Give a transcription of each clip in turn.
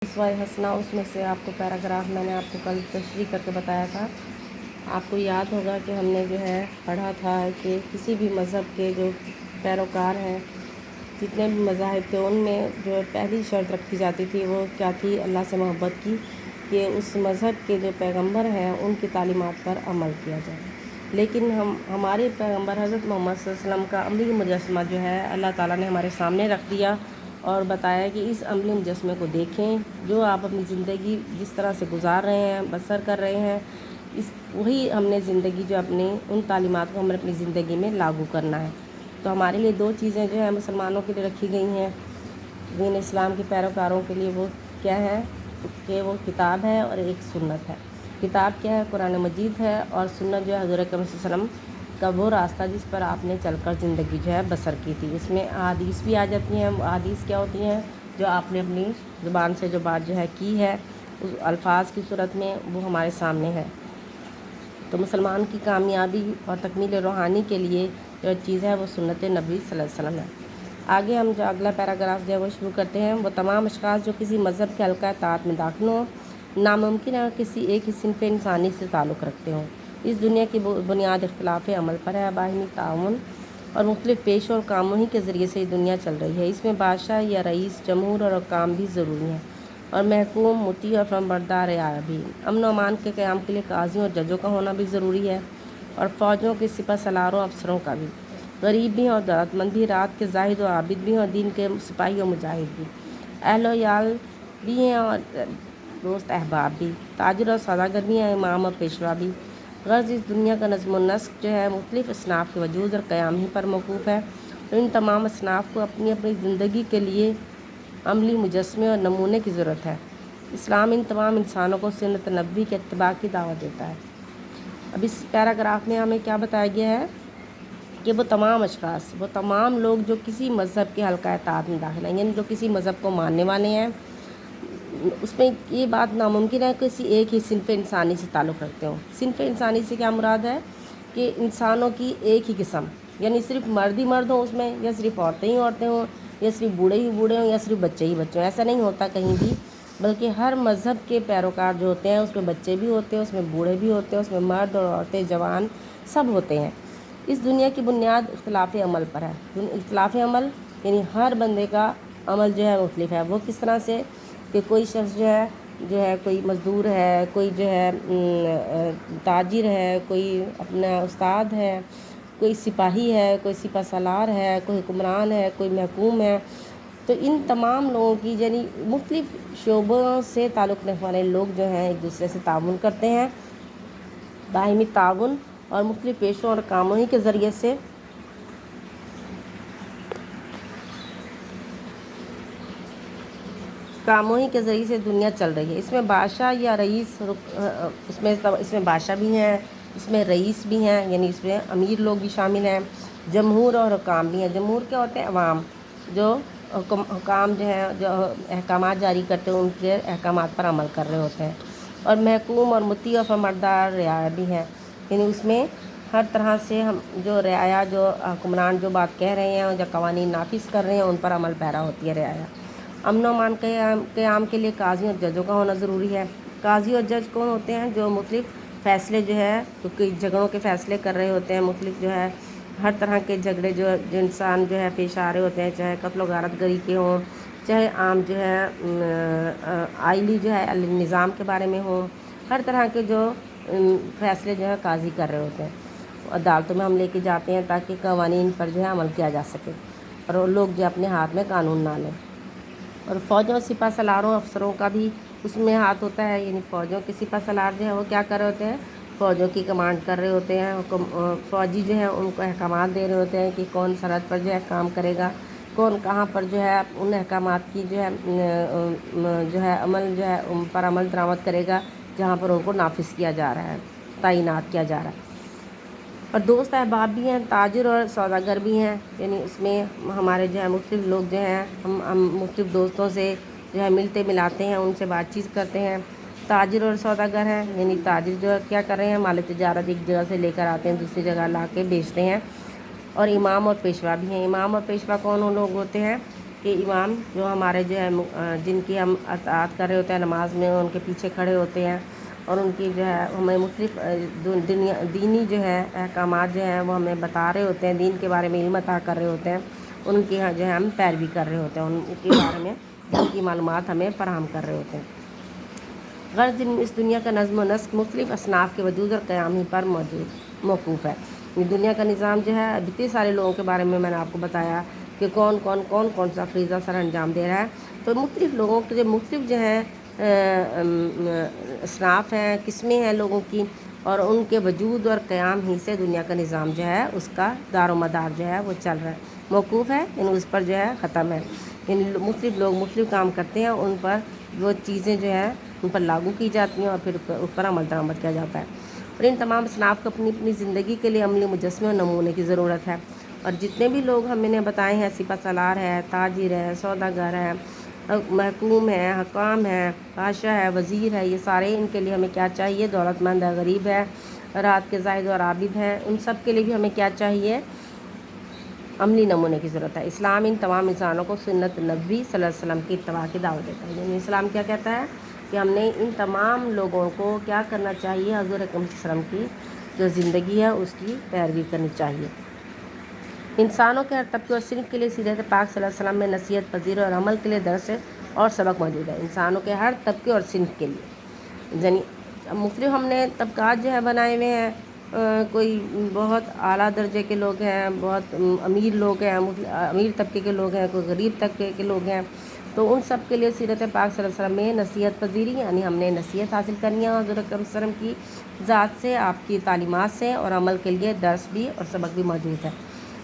اسوہ حسنہ اس میں سے آپ کو پیراگراف میں نے آپ کو کل تشریح کر کے بتایا تھا۔ آپ کو یاد ہوگا کہ ہم نے جو ہے پڑھا تھا کہ کسی بھی مذہب کے جو پیروکار ہیں، جتنے بھی مذاہب تھے، ان میں جو پہلی شرط رکھی جاتی تھی وہ کیا تھی؟ اللہ سے محبت کی، کہ اس مذہب کے جو پیغمبر ہیں ان کی تعلیمات پر عمل کیا جائے۔ لیکن ہمارے پیغمبر حضرت محمد صلی اللہ علیہ وسلم کا عملی مجسمہ جو ہے اللہ تعالیٰ نے ہمارے سامنے رکھ دیا اور بتایا کہ اس عملی مجسمے کو دیکھیں، جو آپ اپنی زندگی جس طرح سے گزار رہے ہیں، بسر کر رہے ہیں، وہی ہم نے زندگی جو اپنی ان تعلیمات کو ہم نے اپنی زندگی میں لاگو کرنا ہے۔ تو ہمارے لیے دو چیزیں جو ہیں مسلمانوں کے لیے رکھی گئی ہیں، دین اسلام کے پیروکاروں کے لیے، وہ کیا ہے کہ وہ کتاب ہے اور ایک سنت ہے۔ کتاب کیا ہے؟ قرآن مجید ہے، اور سنت جو ہے حضور اکرم صلی اللہ علیہ وسلم کا وہ راستہ جس پر آپ نے چل کر زندگی جو ہے بسر کی تھی۔ اس میں احادیث بھی آ جاتی ہیں۔ احادیث کیا ہوتی ہیں؟ جو آپ نے اپنی زبان سے جو بات جو ہے کی ہے اس الفاظ کی صورت میں، وہ ہمارے سامنے ہے۔ تو مسلمان کی کامیابی اور تکمیل روحانی کے لیے جو چیز ہے وہ سنت نبی صلی اللہ علیہ وسلم ہے۔ آگے ہم جو اگلا پیراگراف جو ہے وہ شروع کرتے ہیں۔ وہ تمام اشخاص جو کسی مذہب کے حلقہ اطاعت میں داخل ہوں، ناممکن ہے کسی ایک ہی صنف انسانی سے تعلق رکھتے ہوں۔ اس دنیا کی بنیاد اختلاف عمل پر ہے، باہمی تعاون اور مختلف پیش اور کاموں ہی کے ذریعے سے یہ دنیا چل رہی ہے۔ اس میں بادشاہ یا رئیس، جمہور اور حکام بھی ضروری ہیں، اور محکوم، مطیع اور فرمانبردار رعایا بھی۔ امن و امان کے قیام کے لیے قاضیوں اور ججوں کا ہونا بھی ضروری ہے، اور فوجوں کے سپہ سالاروں افسروں کا بھی۔ غریب بھی اور دولت مند بھی، رات کے زاہد و عابد بھی اور دین کے سپاہی و مجاہد بھی، اہل و عیال بھی ہیں اور دوست احباب بھی، تاجر اور سوداگر بھی ہیں، امام اور پیشوا بھی۔ غرض اس دنیا کا نظم و نسق جو ہے مختلف اصناف کے وجود اور قیام ہی پر موقوف ہے، اور ان تمام اصناف کو اپنی اپنی زندگی کے لیے عملی مجسمے اور نمونے کی ضرورت ہے۔ اسلام ان تمام انسانوں کو سنت نبوی کے اتباع کی دعوت دیتا ہے۔ اب اس پیراگراف میں ہمیں کیا بتایا گیا ہے کہ وہ تمام اشخاص، وہ تمام لوگ جو کسی مذہب کے حلقہ اطاعت میں داخل ہیں، یعنی جو کسی مذہب کو ماننے والے ہیں، اس میں یہ بات ناممکن ہے کہ کسی ایک ہی صنف انسانی سے تعلق رکھتے ہوں۔ صنف انسانی سے کیا مراد ہے؟ کہ انسانوں کی ایک ہی قسم، یعنی صرف مرد ہی مرد ہوں اس میں، یا صرف عورتیں ہی عورتیں ہوں، یا صرف بوڑھے ہی بوڑھے ہوں، یا صرف بچے ہی بچے ہوں۔ ایسا نہیں ہوتا کہیں بھی، بلکہ ہر مذہب کے پیروکار جو ہوتے ہیں اس میں بچے بھی ہوتے ہیں، اس میں بوڑھے بھی ہوتے ہیں، اس میں مرد اور عورتیں، جوان سب ہوتے ہیں۔ اس دنیا کی بنیاد اختلاف عمل پر ہے۔ اختلاف عمل یعنی ہر بندے کا عمل جو ہے مختلف ہے۔ وہ کس طرح سے کہ کوئی شخص جو ہے کوئی مزدور ہے، کوئی جو ہے تاجر ہے، کوئی اپنا استاد ہے، کوئی سپاہی ہے، کوئی سپہ سالار ہے، کوئی حکمران ہے، کوئی محکوم ہے۔ تو ان تمام لوگوں کی یعنی مختلف شعبوں سے تعلق رکھنے والے لوگ جو ہیں ایک دوسرے سے تعاون کرتے ہیں، باہمی تعاون اور مختلف پیشوں اور کاموں ہی کے ذریعے سے دنیا چل رہی ہے۔ اس میں بادشاہ یا رئیس، اس میں بادشاہ بھی ہیں، اس میں رئیس بھی ہیں، یعنی اس میں امیر لوگ بھی شامل ہیں، جمہور اور حکام بھی ہیں۔ جمہور کیا ہوتے ہیں؟ عوام، جو حکام جو ہیں جو احکامات جاری کرتے ہیں ان کے احکامات پر عمل کر رہے ہوتے ہیں، اور محکوم اور مطیع اور فرمانبردار رعایا بھی ہیں، یعنی اس میں ہر طرح سے ہم جو رعایا، جو حکمران جو بات کہہ رہے ہیں، جو قوانین نافذ کر رہے ہیں ان پر عمل پیرا ہوتی ہے رعایا۔ امن و امان قیام کے لیے قاضیوں اور ججوں کا ہونا ضروری ہے۔ قاضی اور جج کون ہوتے ہیں؟ جو مختلف فیصلے جو ہے کیونکہ جھگڑوں کے فیصلے کر رہے ہوتے ہیں، مختلف جو ہے ہر طرح کے جھگڑے جو انسان جو ہے پیش آ رہے ہوتے ہیں، چاہے قتل و غارت گری کے ہوں، چاہے عام جو ہے آئلی جو ہے نظام کے بارے میں ہوں، ہر طرح کے جو فیصلے جو ہے قاضی کر رہے ہوتے ہیں، عدالتوں میں ہم لے کے جاتے ہیں تاکہ قوانین پر جو ہے عمل کیا جا سکے اور لوگ جو اپنے ہاتھ میں قانون نہ لیں۔ اور فوجوں، سپہ سالاروں، افسروں کا بھی اس میں ہاتھ ہوتا ہے، یعنی فوجوں کے سپہ سالار جو ہیں وہ کیا کر رہے ہوتے ہیں؟ فوجوں کی کمانڈ کر رہے ہوتے ہیں۔ فوجی جو ہیں ان کو احکامات دے رہے ہوتے ہیں کہ کون سرحد پر جو ہے کام کرے گا، کون کہاں پر جو ہے ان احکامات کی جو ہے عمل جو ہے ان پر عمل درآمد کرے گا جہاں پر ان کو نافذ کیا جا رہا ہے، تعینات کیا جا رہا ہے۔ اور دوست احباب بھی ہیں، تاجر اور سوداگر بھی ہیں، یعنی اس میں ہمارے جو ہے مختلف لوگ جو ہیں ہم مختلف دوستوں سے جو ہے ملتے ملاتے ہیں، ان سے بات چیت کرتے ہیں۔ تاجر اور سوداگر ہیں، یعنی تاجر جو کیا کر رہے ہیں؟ مال تجارت ایک جگہ سے لے کر آتے ہیں دوسری جگہ لا کے بیچتے ہیں۔ اور امام اور پیشوا بھی ہیں۔ امام اور پیشوا کون لوگ ہوتے ہیں؟ کہ امام جو ہمارے جو ہے جن کی ہم اطاعت کر رہے ہوتے ہیں نماز میں، ان کے پیچھے کھڑے ہوتے ہیں اور ان کی جو ہے ہمیں مختلف دینی جو ہے احکامات جو ہیں وہ ہمیں بتا رہے ہوتے ہیں، دین کے بارے میں علم عطا کر رہے ہوتے ہیں، ان کی جو ہے ہم پیروی کر رہے ہوتے ہیں، ان کے بارے میں ان کی معلومات ہمیں فراہم کر رہے ہوتے ہیں۔ غرض اس دنیا کا نظم و نسق مختلف اصناف کے وجود اور قیام ہی پر موقوف ہے۔ یہ دنیا کا نظام جو ہے اتنے سارے لوگوں کے بارے میں نے آپ کو بتایا کہ کون سا فریضہ سر انجام دے رہا ہے، تو مختلف لوگوں کے جو مختلف جو ہیں اصناف ہیں، قسمیں ہیں لوگوں کی، اور ان کے وجود اور قیام ہی سے دنیا کا نظام جو ہے اس کا دار و مدار جو ہے وہ چل رہا ہے، موقوف ہے، اس پر جو ہے ختم ہے۔ مختلف لوگ مختلف کام کرتے ہیں، ان پر وہ چیزیں جو ہے ان پر لاگو کی جاتی ہیں اور پھر اس پر عمل درآمد کیا جاتا ہے، اور ان تمام اصناف کو اپنی اپنی زندگی کے لیے عملی مجسمے اور نمونے کی ضرورت ہے۔ اور جتنے بھی لوگ ہم نے بتائے ہیں، سپہ سالار ہے، تاجر ہے، سوداگر ہے، محکوم ہے، حکام ہے، بادشاہ ہے، وزیر ہے، یہ سارے ان کے لیے ہمیں کیا چاہیے؟ دولت مند ہے، غریب ہے، رات کے زاہد اور عابد ہے، ان سب کے لیے بھی ہمیں کیا چاہیے؟ عملی نمونے کی ضرورت ہے۔ اسلام ان تمام انسانوں کو سنت نبوی صلی اللہ علیہ وسلم کی اتباع کی دعوت دیتا ہے۔ یعنی اسلام کیا کہتا ہے کہ ہم نے ان تمام لوگوں کو کیا کرنا چاہیے؟ حضور اکرم صلی اللہ علیہ وسلم کی جو زندگی ہے اس کی پیروی کرنی چاہیے۔ انسانوں کے ہر طبقے اور صنف کے لیے سیرت پاک صلی اللہ علیہ وسلم میں نصیحت پذیر اور عمل کے لیے درس اور سبق موجود ہے۔ انسانوں کے ہر طبقے اور صنف کے لیے، یعنی مختلف ہم نے طبقات جو ہے بنائے ہوئے ہیں، کوئی بہت اعلیٰ درجے کے لوگ ہیں، بہت امیر لوگ ہیں، امیر طبقے کے لوگ ہیں، کوئی غریب طبقے کے لوگ ہیں، تو ان سب کے لیے سیرت پاک صلی اللہ علیہ وسلم میں نصیحت پذیری، یعنی ہم نے نصیحت حاصل کرنی ہے حضور اکرم صلی اللہ علیہ وسلم کی ذات سے، آپ کی تعلیمات سے، اور عمل کے لیے درس بھی اور سبق بھی موجود ہے۔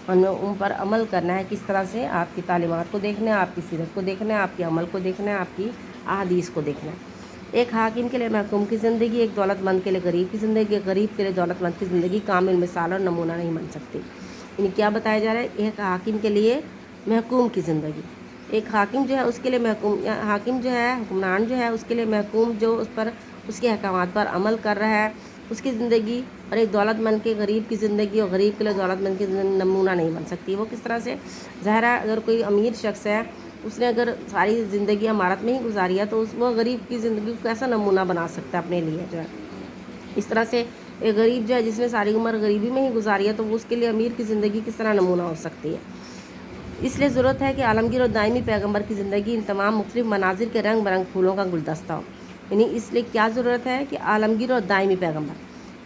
ہمیں ان پر عمل کرنا ہے، کس طرح سے؟ آپ کی تعلیمات کو دیکھنا ہے، آپ کی سیرت کو دیکھنا ہے، آپ کے عمل کو دیکھنا ہے، آپ کی احادیث کو دیکھنا ہے۔ ایک حاکم کے لیے محکوم کی زندگی، ایک دولت مند کے لیے غریب کی زندگی، ایک غریب کے لیے دولت مند کی زندگی کامل مثال اور نمونہ نہیں بن سکتی۔ یعنی کیا بتایا جا رہا ہے؟ ایک حاکم کے لیے محکوم کی زندگی، ایک حاکم جو ہے اس کے لیے حاکم جو ہے، حکمران جو ہے، اس کے لیے محکوم جو اس پر اس کے احکامات پر عمل کر رہا ہے اس کی زندگی، اور ایک دولت مند کے غریب کی زندگی، اور غریب کے لیے دولت مند کی نمونہ نہیں بن سکتی۔ وہ کس طرح سے؟ ظاہر ہے اگر کوئی امیر شخص ہے، اس نے اگر ساری زندگی عمارت میں ہی گزاری ہے، تو وہ غریب کی زندگی کو کیسا نمونہ بنا سکتا ہے اپنے لیے جو ہے؟ اس طرح سے ایک غریب جو ہے جس نے ساری عمر غریبی میں ہی گزاری ہے، تو وہ اس کے لیے امیر کی زندگی کس طرح نمونہ ہو سکتی ہے؟ اس لیے ضرورت ہے کہ عالمگیر اور دائمی پیغمبر کی زندگی ان تمام مختلف مناظر کے رنگ برنگ پھولوں کا گلدستہ ہو۔ یعنی اس لیے کیا ضرورت ہے کہ عالمگیر اور دائمی پیغمبر،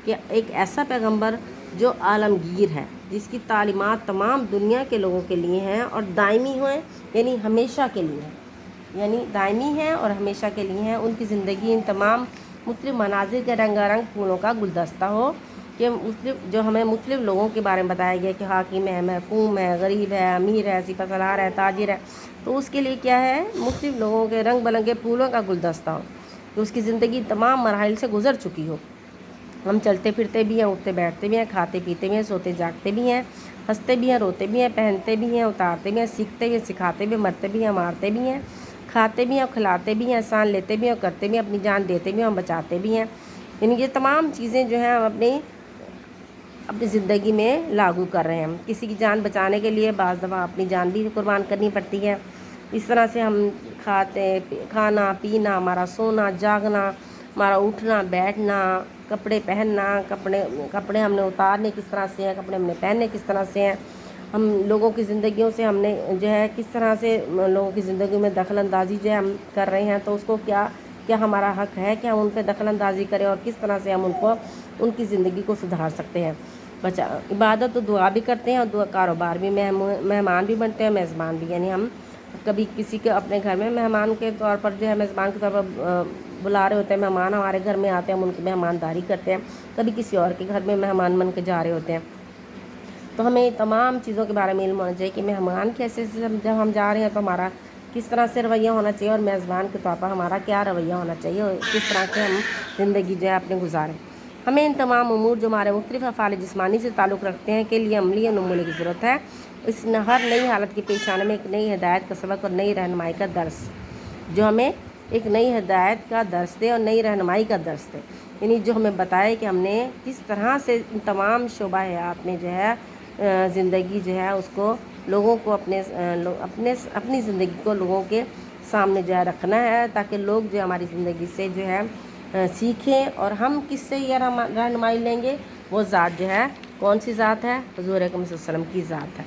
کہ ایک ایسا پیغمبر جو عالمگیر ہے، جس کی تعلیمات تمام دنیا کے لوگوں کے لیے ہیں اور دائمی ہوئیں، یعنی ہمیشہ کے لیے ہیں، یعنی دائمی ہیں اور ہمیشہ کے لیے ہیں، ان کی زندگی ان تمام مختلف مناظر کے رنگا رنگ پھولوں کا گلدستہ ہو، کہ جو ہمیں مختلف لوگوں کے بارے میں بتایا گیا کہ حاکم ہے، محکوم ہے، غریب ہے، امیر ہے، سپہ سالار ہے، تاجر ہے، تو اس کے لیے کیا ہے؟ مختلف لوگوں کے رنگ برنگے پھولوں کا گلدستہ ہو، کہ اس کی زندگی تمام مراحل سے گزر چکی ہو۔ ہم چلتے پھرتے بھی ہیں، اٹھتے بیٹھتے بھی ہیں، کھاتے پیتے بھی ہیں، سوتے جاگتے بھی ہیں، ہنستے بھی ہیں، روتے بھی ہیں، پہنتے بھی ہیں، اتارتے بھی ہیں، سیکھتے بھی ہیں، سکھاتے بھی ہیں، مرتے بھی ہیں، مارتے بھی ہیں، کھاتے بھی ہیں اور کھلاتے بھی ہیں، احسان لیتے بھی ہیں اور کرتے بھی ہیں، اپنی جان دیتے بھی ہیں اور بچاتے بھی ہیں۔ یعنی یہ تمام چیزیں جو ہیں ہم اپنی زندگی میں لاگو کر رہے ہیں۔ کسی کی جان بچانے کے لیے بعض دفعہ اپنی جان بھی قربان کرنی پڑتی ہے۔ اس طرح سے ہم کھانا پینا، ہمارا سونا جاگنا، ہمارا اٹھنا بیٹھنا، کپڑے پہننا، کپڑے ہم نے اتارنے کس طرح سے ہیں، کپڑے ہم نے پہننے کس طرح سے ہیں، ہم لوگوں کی زندگیوں سے ہم نے جو ہے کس طرح سے لوگوں کی زندگی میں دخل اندازی جو ہے ہم کر رہے ہیں، تو اس کو کیا ہمارا حق ہے کہ ہم ان پہ دخل اندازی کریں، اور کس طرح سے ہم ان کی زندگی کو سدھار سکتے ہیں۔ عبادت و دعا بھی کرتے ہیں، اور دعا کاروبار بھی، مہمان بھی بنتے ہیں، میزبان بھی، یعنی ہم کبھی کسی کے اپنے گھر میں مہمان کے طور پر جو ہے میزبان کے طور پر بلا رہے ہوتے ہیں، مہمان ہمارے گھر میں آتے ہیں، ہم ان کی مہمانداری کرتے ہیں، کبھی کسی اور کے گھر میں مہمان بن کے جا رہے ہوتے ہیں، تو ہمیں تمام چیزوں کے بارے میں علم ہونا چاہیے کہ مہمان کیسے، جب ہم جا رہے ہیں تو ہمارا کس طرح سے رویہ ہونا چاہیے، اور میزبان کے طور پر ہمارا کیا رویہ ہونا چاہیے، اور کس طرح سے ہم زندگی جو ہے اپنے گزاریں۔ ہمیں ان تمام امور جو ہمارے مختلف افعال جسمانی سے تعلق رکھتے ہیں کے لیے عملی نمونے کی ضرورت ہے۔ اس ہر نئی حالت کے پیش آنے میں ایک نئی ہدایت کا سبق اور نئی رہنمائی کا درس، جو ہمیں ایک نئی ہدایت کا درس دے اور نئی رہنمائی کا درس دے، یعنی جو ہمیں بتائے کہ ہم نے کس طرح سے ان تمام شعبہ حیات میں جو ہے زندگی جو ہے اس کو لوگوں کو اپنی زندگی کو لوگوں کے سامنے جو ہے رکھنا ہے، تاکہ لوگ جو ہماری زندگی سے جو ہے سیکھیں، اور ہم کس سے یہ رہنمائی لیں گے؟ وہ ذات جو ہے کون سی ذات ہے؟ حضور اکرم صلی اللہ علیہ وسلم کی ذات ہے۔